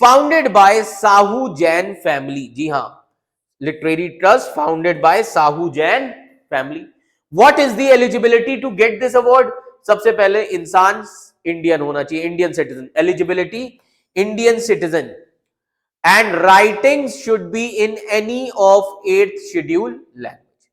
founded by Sahu Jain family. जी हां, literary trust founded by Sahu Jain family. What is the eligibility to get this award? सबसे पहले इंसान Indian होना चाहिए, Indian citizen. Eligibility Indian citizen and writing should be in any of 8th schedule language.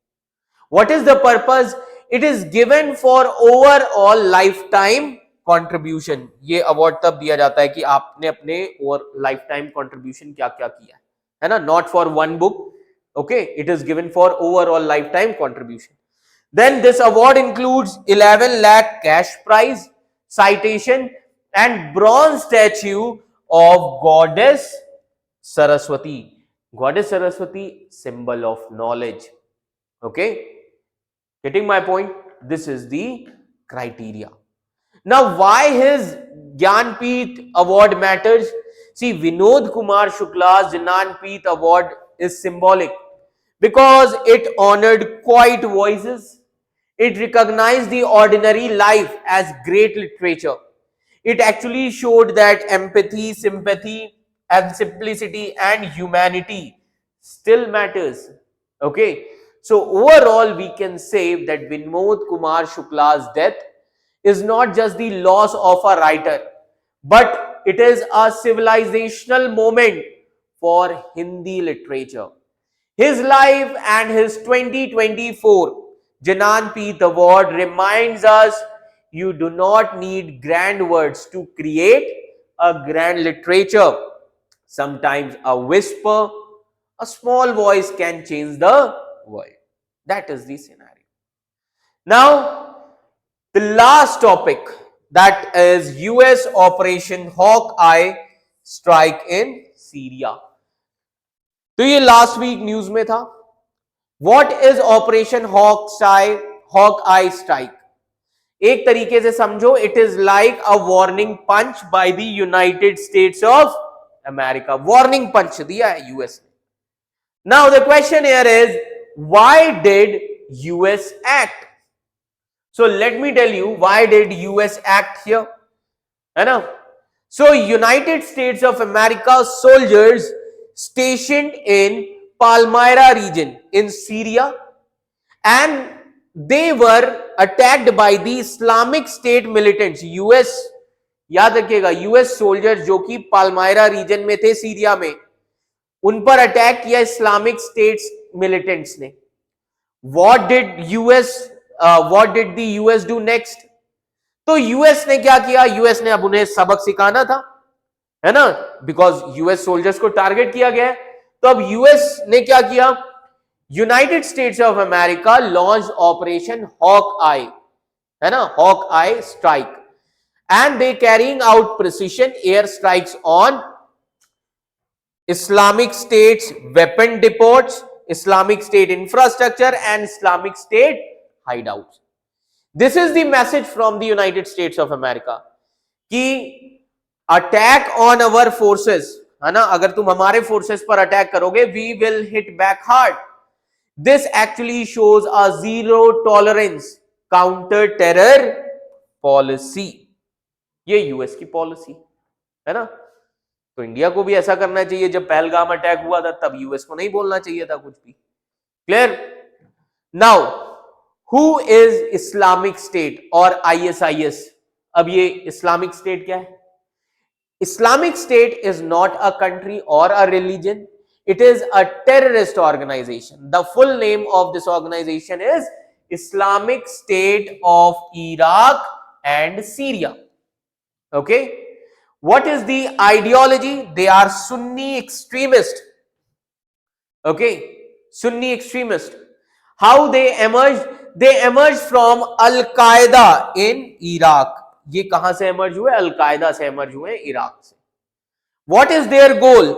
What is the purpose? It is given for overall life time contribution. ये award तब दिया जाता है कि आपने अपने और लाइफ टाइम कंट्रीब्यूशन क्या क्या किया है ना, not for one book. Okay, it is given for overall life time contribution. Then this award includes 11 lakh cash prize, citation and bronze statue of goddess Saraswati. Goddess Saraswati, symbol of knowledge. Okay, getting my point? This is the criteria. Now, why his Jnanpith Award matters? See, Vinod Kumar Shukla's Jnanpith Award is symbolic because it honored quiet voices. It recognized the ordinary life as great literature. It actually showed that empathy, sympathy, and simplicity and humanity still matters. Okay, so overall we can say that Vinod Kumar Shukla's death is not just the loss of a writer, but it is a civilizational moment for Hindi literature. His life and his 2024 Jnanpith Award reminds us you do not need grand words to create a grand literature. Sometimes a whisper, a small voice can change the world. That is the scenario. Now, the last topic, that is US Operation Hawkeye strike in Syria. तो ये last week news में था. What is operation Hawkeye strike? एक तरीके से समझो, it is like a warning punch by the United States of America. Warning punch दिया है यूएस ने. Now the question here is, why did US act? So let me tell you why did US act here, है ना. So United States of America soldiers stationed in Palmyra region in Syria, and they were attacked by the Islamic State militants. US, याद रखिएगा, US soldiers जो कि Palmyra reason में थे Syria में, उन पर अटैक किया इस्लामिक स्टेट्स मिलिटेंट्स ने. What did the US do next? तो यूएस ने क्या किया? यूएस ने अब उन्हें सबक सिखाना था, है ना, बिकॉज यूएस सोल्जर्स को टारगेट किया गया है. तो अब यूएस ने क्या किया? United States of America launch operation Hawkeye, है ना, Hawkeye strike, and they carrying out precision air strikes on Islamic State's weapon depots, Islamic State infrastructure and Islamic State hideouts. This is the message from the United States of America कि attack on our forces, है ना, अगर तुम हमारे forces पर attack करोगे, we will hit back hard. This actually shows a zero tolerance counter terror policy. ये US की पॉलिसी है ना. तो इंडिया को भी ऐसा करना चाहिए. जब पहलगाम अटैक हुआ था तब यूएस को नहीं बोलना चाहिए था कुछ भी. Clear? Now, who is Islamic state और आईएसआईएस? अब ये इस्लामिक स्टेट क्या है? Islamic State is not a country or a religion. It is a terrorist organization. The full name of this organization is Islamic State of Iraq and Syria. Okay. What is the ideology? They are Sunni extremist. Okay. Sunni extremist. How they emerged? They emerged from Al-Qaeda in Iraq. ये कहां से emerge हुए? Al Qaeda से emerge हुए, Iraq से. What is their goal?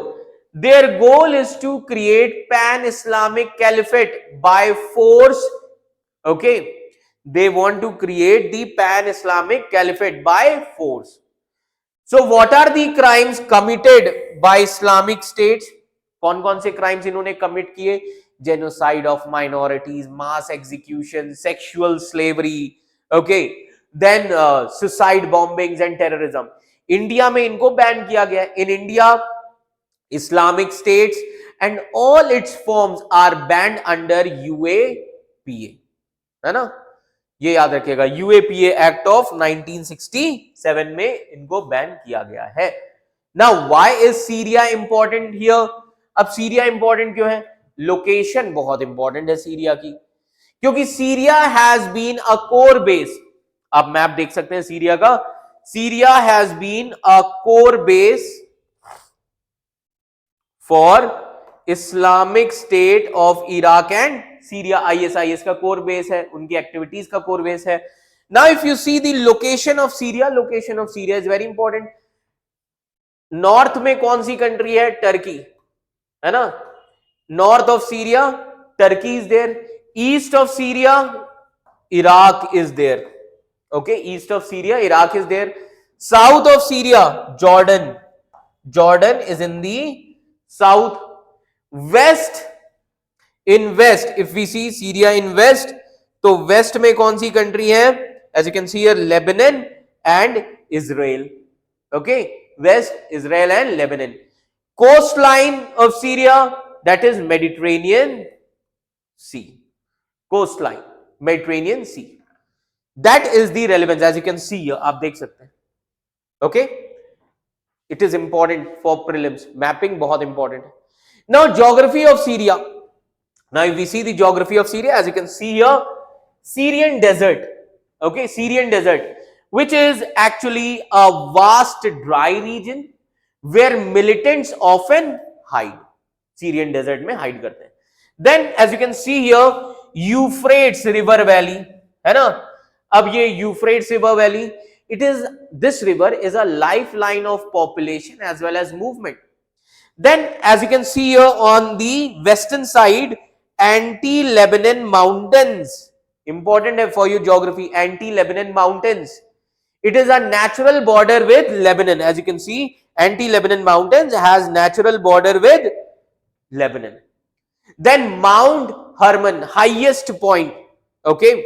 Their goal is to create pan Islamic caliphate by force. Okay, they want to create the pan Islamic caliphate by force. So what are the crimes committed by Islamic states? कौन कौन से crimes इन्होंने commit किए? Genocide of minorities, mass execution, sexual slavery, okay, then suicide bombings and terrorism. India में इनको ban किया गया. In India, Islamic states and all it's forms are banned under UAPA, है ना. ये याद रखिएगा, यूएपीए एक्ट ऑफ 1967 में इनको बैन किया गया है. Now, why is Syria important here? अब सीरिया इंपॉर्टेंट क्यों है? लोकेशन बहुत इंपॉर्टेंट है सीरिया की, क्योंकि Syria has been a core base. आप मैप देख सकते हैं सीरिया का. Syria has been a core base for Islamic State of Iraq and Syria. ISIS का कोर बेस है, उनकी एक्टिविटीज का कोर बेस है. Now if you see the location of Syria, location of Syria is very important. North में कौन सी country है? Turkey, है ना. North of Syria Turkey is there. East of Syria Iraq is there. Okay, east of Syria, Iraq is there. South of Syria, Jordan. Jordan is in the south. West, in west, if we see Syria in west, तो west में कौन सी country है? As you can see here, Lebanon and Israel. Okay, west, Israel and Lebanon. Coastline of Syria, that is Mediterranean Sea. Coastline, Mediterranean Sea. That is the relevance, as you can see here, आप देख सकते हैं. Okay, It is important for prelims. Mapping बहुत important है. Now geography of Syria. Now if we see the geography of Syria, as you can see here, Syrian desert. Okay, Syrian desert, which is actually a vast dry region where militants often hide. Syrian desert में hide करते हैं. Then as you can see here, Euphrates river valley, है ना. अब ये Euphrates river valley, this river is a lifeline of population as well as movement. Then as you can see here on the western side, anti-Lebanon mountains, important for your geography, anti-Lebanon mountains. It is a natural border with Lebanon. As you can see, anti-Lebanon mountains has natural border with Lebanon. Then Mount Hermon, highest point. Okay,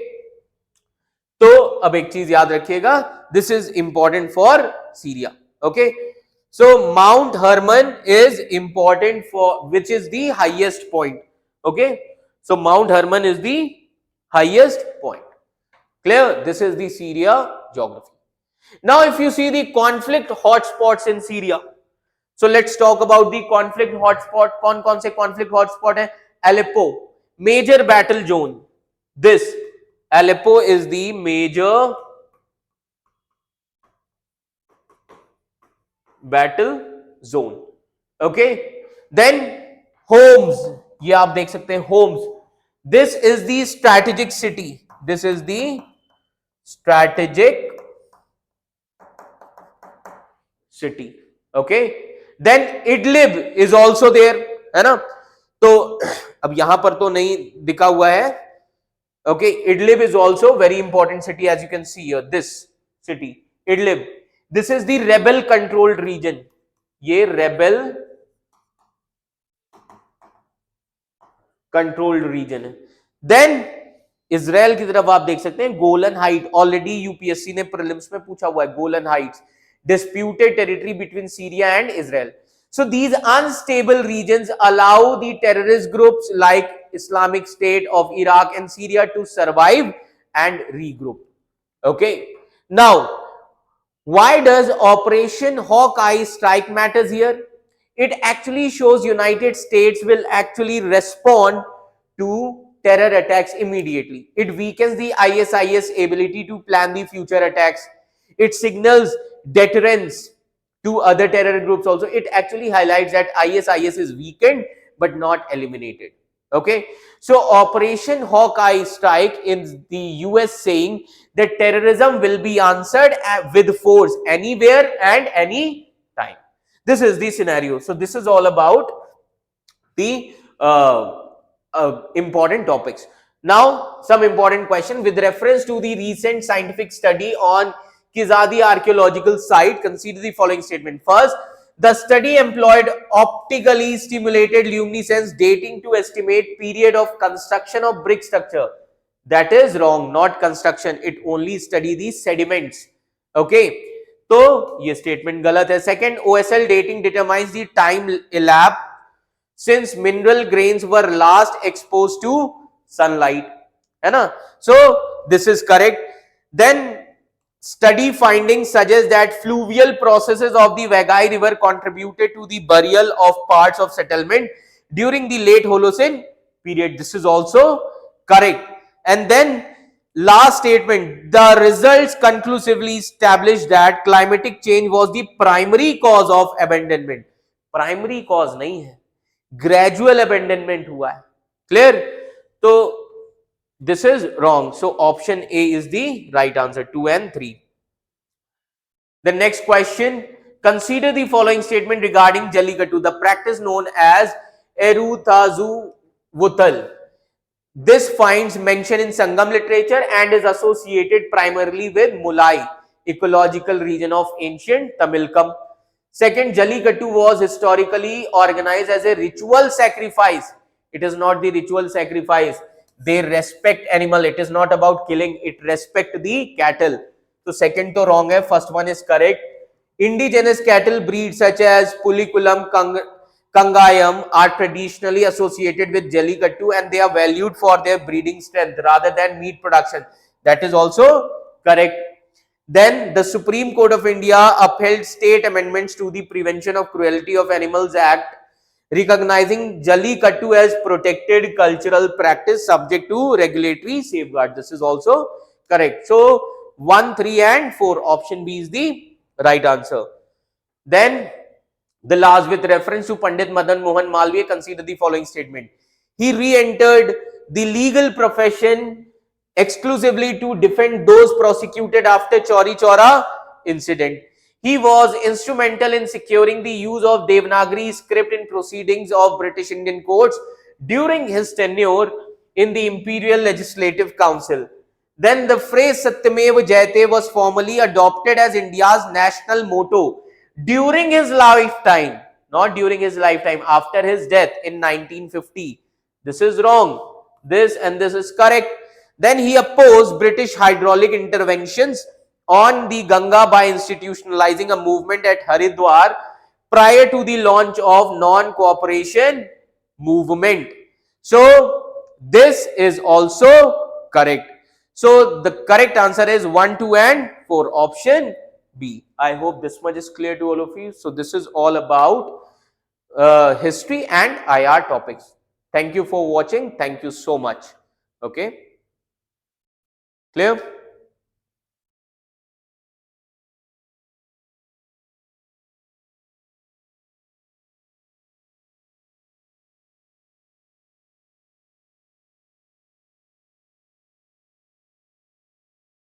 तो अब एक चीज याद रखिएगा, this is important for Syria. Okay, so Mount Hermon is important for, which is the highest point. Okay, so Mount Hermon is the highest point. Clear? This is the Syria geography. Now if you see the conflict hotspots in Syria, so let's talk about the conflict hotspot. कौन से conflict hotspot है? Aleppo, major battle zone. This Aleppo is the major battle zone. Okay, then Homs, ये आप देख सकते हैं Homs. This is the strategic city. This is the strategic city. Okay, then Idlib is also there, है ना. तो अब यहां पर तो नहीं दिखा हुआ है. Okay, Idlib is also very important city, as you can see here. This city, Idlib. This is the rebel controlled region. ये rebel controlled region है. Then Israel की तरफ आप देख सकते हैं गोलन हाइट. ऑलरेडी यूपीएससी ने प्रीलिम्स में पूछा हुआ है Golan Heights, disputed territory between Syria and Israel. So these unstable regions allow the terrorist groups like Islamic State of Iraq and Syria to survive and regroup. Okay, now why does Operation Hawkeye strike matters here? It actually shows United States will actually respond to terror attacks immediately. It weakens the ISIS ability to plan the future attacks. It signals deterrence to other terror groups also. It actually highlights that ISIS is weakened but not eliminated. Okay, so Operation Hawkeye strike in the US saying that terrorism will be answered with force anywhere and any time. This is the scenario. So this is all about the important topics. Now some important question with reference to the recent scientific study on Kizadi archaeological site. Consider the following statement. First, the study employed optically stimulated luminescence dating to estimate period of construction of brick structure. That is wrong, not construction. It only study the sediments. Okay, तो ये statement गलत है. Second, OSL dating determines the time elapsed since mineral grains were last exposed to sunlight, है ना. So this is correct. Then study findings suggest that fluvial processes of the Vagai river contributed to the burial of parts of settlement during the late Holocene period. This is also correct. And then last statement, the results conclusively established that climatic change was the primary cause of abandonment. Primary cause नहीं है, gradual abandonment हुआ है. Clear? तो this is wrong. So option A is the right answer, 2 and 3. The next question, consider the following statement regarding Jallikattu, the practice known as Eruthazu Vutal. This finds mention in Sangam literature and is associated primarily with Mulai, ecological region of ancient Tamilkam. Second, Jallikattu was historically organized as a ritual sacrifice. It is not the ritual sacrifice. They respect animal. It is not about killing. It respect the cattle. So second to wrong hai. First one is correct. Indigenous cattle breeds such as Puliculam, Kangayam are traditionally associated with Jallikattu and they are valued for their breeding strength rather than meat production. That is also correct. Then the Supreme Court of India upheld state amendments to the Prevention of Cruelty of Animals Act, recognizing Jallikattu as protected cultural practice subject to regulatory safeguard. This is also correct. So 1, 3 and 4, option B is the right answer. Then the last, with reference to Pandit Madan Mohan Malviya, consider the following statement. He re-entered the legal profession exclusively to defend those prosecuted after Chauri Chaura incident. He was instrumental in securing the use of Devanagari script in proceedings of British Indian courts during his tenure in the Imperial Legislative Council. Then the phrase Satyamev Jayate was formally adopted as India's national motto during his lifetime, not during his lifetime, after his death in 1950. This is wrong. This and this is correct. Then he opposed British hydraulic interventions on the Ganga by institutionalizing a movement at Haridwar prior to the launch of non-cooperation movement. So this is also correct. So the correct answer is 1, 2 and 4, option B. I hope this much is clear to all of you. So this is all about history and IR topics. Thank you for watching. Thank you so much. Okay. Clear?